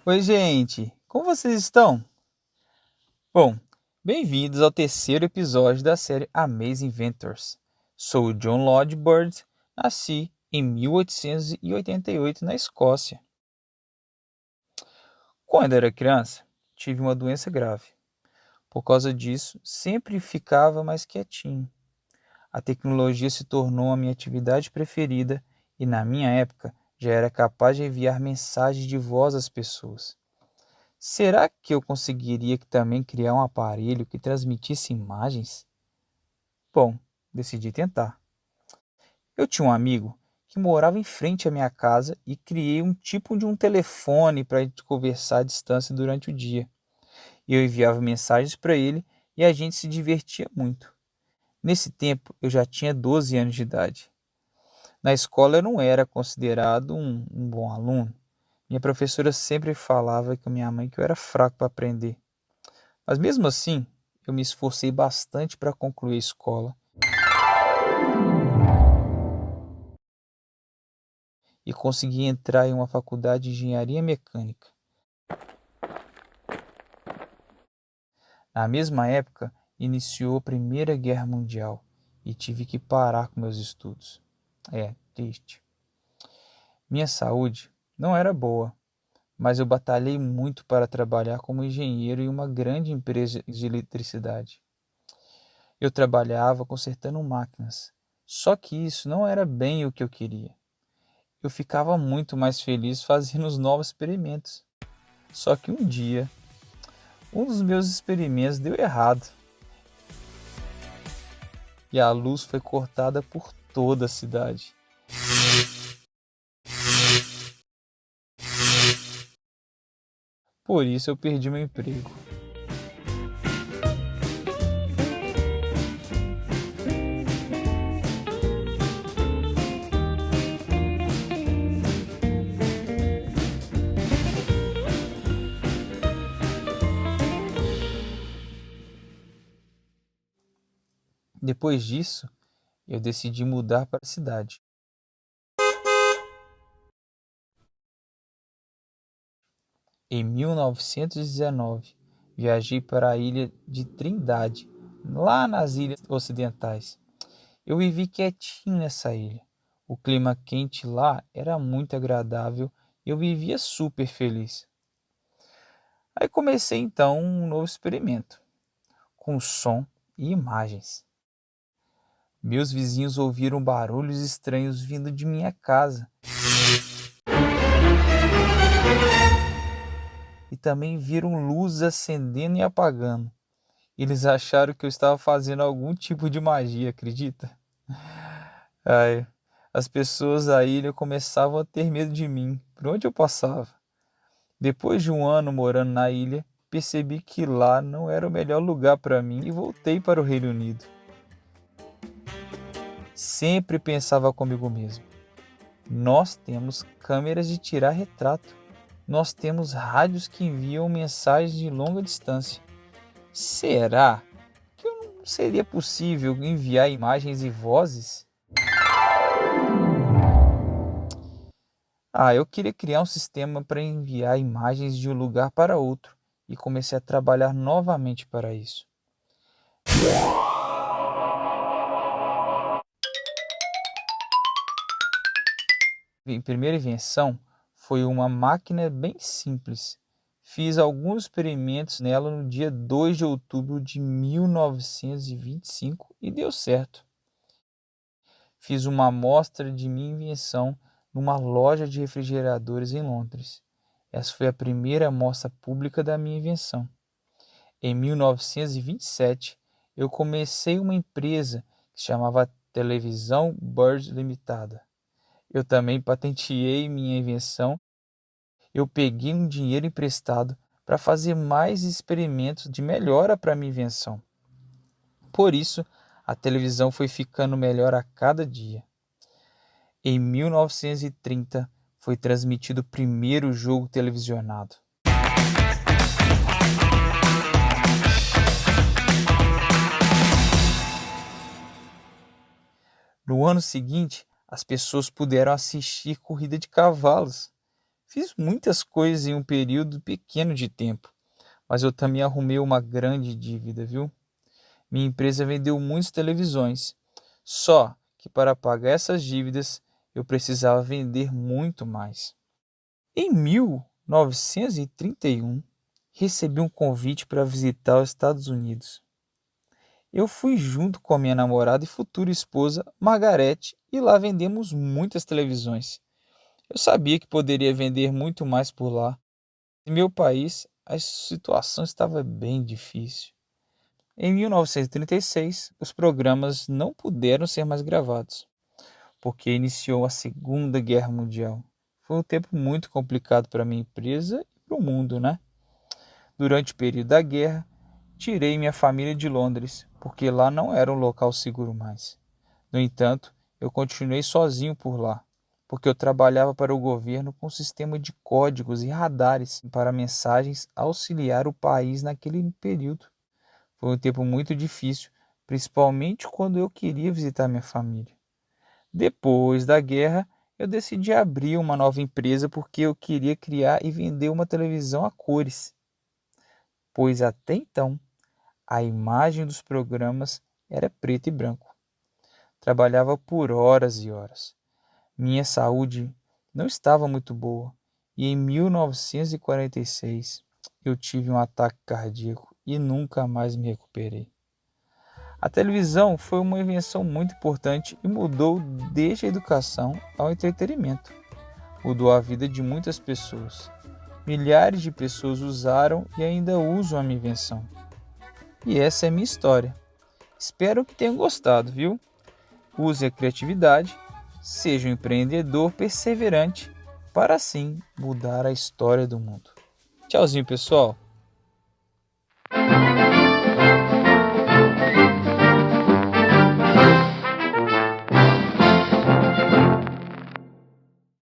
Oi, gente! Como vocês estão? Bom, bem-vindos ao terceiro episódio da série Amazing Inventors. Sou o John Lloyd Bird, nasci em 1888 na Escócia. Quando era criança, tive uma doença grave. Por causa disso, sempre ficava mais quietinho. A tecnologia se tornou a minha atividade preferida e, na minha época, já era capaz de enviar mensagens de voz às pessoas. Será que eu conseguiria também criar um aparelho que transmitisse imagens? Bom, decidi tentar. Eu tinha um amigo que morava em frente à minha casa e criei um tipo de um telefone para a gente conversar à distância durante o dia. Eu enviava mensagens para ele e a gente se divertia muito. Nesse tempo, eu já tinha 12 anos de idade. Na escola, eu não era considerado um bom aluno. Minha professora sempre falava com minha mãe que eu era fraco para aprender. Mas mesmo assim, eu me esforcei bastante para concluir a escola e consegui entrar em uma faculdade de engenharia mecânica. Na mesma época, iniciou a Primeira Guerra Mundial e tive que parar com meus estudos. É, triste. Minha saúde não era boa, mas eu batalhei muito para trabalhar como engenheiro em uma grande empresa de eletricidade. Eu trabalhava consertando máquinas, só que isso não era bem o que eu queria. Eu ficava muito mais feliz fazendo os novos experimentos. Só que um dia, um dos meus experimentos deu errado e a luz foi cortada por toda a cidade. Por isso eu perdi meu emprego. Depois disso, eu decidi mudar para a cidade. Em 1919, viajei para a ilha de Trindade, lá nas Ilhas Ocidentais. Eu vivi quietinho nessa ilha. O clima quente lá era muito agradável e eu vivia super feliz. Aí comecei então um novo experimento, com som e imagens. Meus vizinhos ouviram barulhos estranhos vindo de minha casa e também viram luzes acendendo e apagando. Eles acharam que eu estava fazendo algum tipo de magia, acredita? Ai, as pessoas da ilha começavam a ter medo de mim, por onde eu passava. Depois de um ano morando na ilha, percebi que lá não era o melhor lugar para mim e voltei para o Reino Unido. Sempre pensava comigo mesmo: nós temos câmeras de tirar retrato, nós temos rádios que enviam mensagens de longa distância. Será que não seria possível enviar imagens e vozes? Eu queria criar um sistema para enviar imagens de um lugar para outro e comecei a trabalhar novamente para isso. Minha primeira invenção foi uma máquina bem simples. Fiz alguns experimentos nela no dia 2 de outubro de 1925 e deu certo. Fiz uma amostra de minha invenção numa loja de refrigeradores em Londres. Essa foi a primeira amostra pública da minha invenção. Em 1927, eu comecei uma empresa que se chamava Televisão Bird Limitada. Eu também patenteei minha invenção. Eu peguei um dinheiro emprestado para fazer mais experimentos de melhora para minha invenção. Por isso, a televisão foi ficando melhor a cada dia. Em 1930, foi transmitido o primeiro jogo televisionado. No ano seguinte, as pessoas puderam assistir corrida de cavalos. Fiz muitas coisas em um período pequeno de tempo, mas eu também arrumei uma grande dívida, viu? Minha empresa vendeu muitas televisões, só que para pagar essas dívidas eu precisava vender muito mais. Em 1931, recebi um convite para visitar os Estados Unidos. Eu fui junto com a minha namorada e futura esposa, Margarete, e lá vendemos muitas televisões. Eu sabia que poderia vender muito mais por lá. Em meu país, a situação estava bem difícil. Em 1936, os programas não puderam ser mais gravados, porque iniciou a Segunda Guerra Mundial. Foi um tempo muito complicado para a minha empresa e para o mundo, né? Durante o período da guerra, tirei minha família de Londres, porque lá não era um local seguro mais. No entanto, eu continuei sozinho por lá, porque eu trabalhava para o governo com um sistema de códigos e radares para mensagens auxiliar o país naquele período. Foi um tempo muito difícil, principalmente quando eu queria visitar minha família. Depois da guerra, eu decidi abrir uma nova empresa porque eu queria criar e vender uma televisão a cores, pois até então a imagem dos programas era preto e branco. Trabalhava por horas e horas. Minha saúde não estava muito boa e em 1946 eu tive um ataque cardíaco e nunca mais me recuperei. A televisão foi uma invenção muito importante e mudou desde a educação ao entretenimento. Mudou a vida de muitas pessoas. Milhares de pessoas usaram e ainda usam a minha invenção. E essa é a minha história. Espero que tenham gostado, viu? Use a criatividade, seja um empreendedor perseverante para assim mudar a história do mundo. Tchauzinho, pessoal!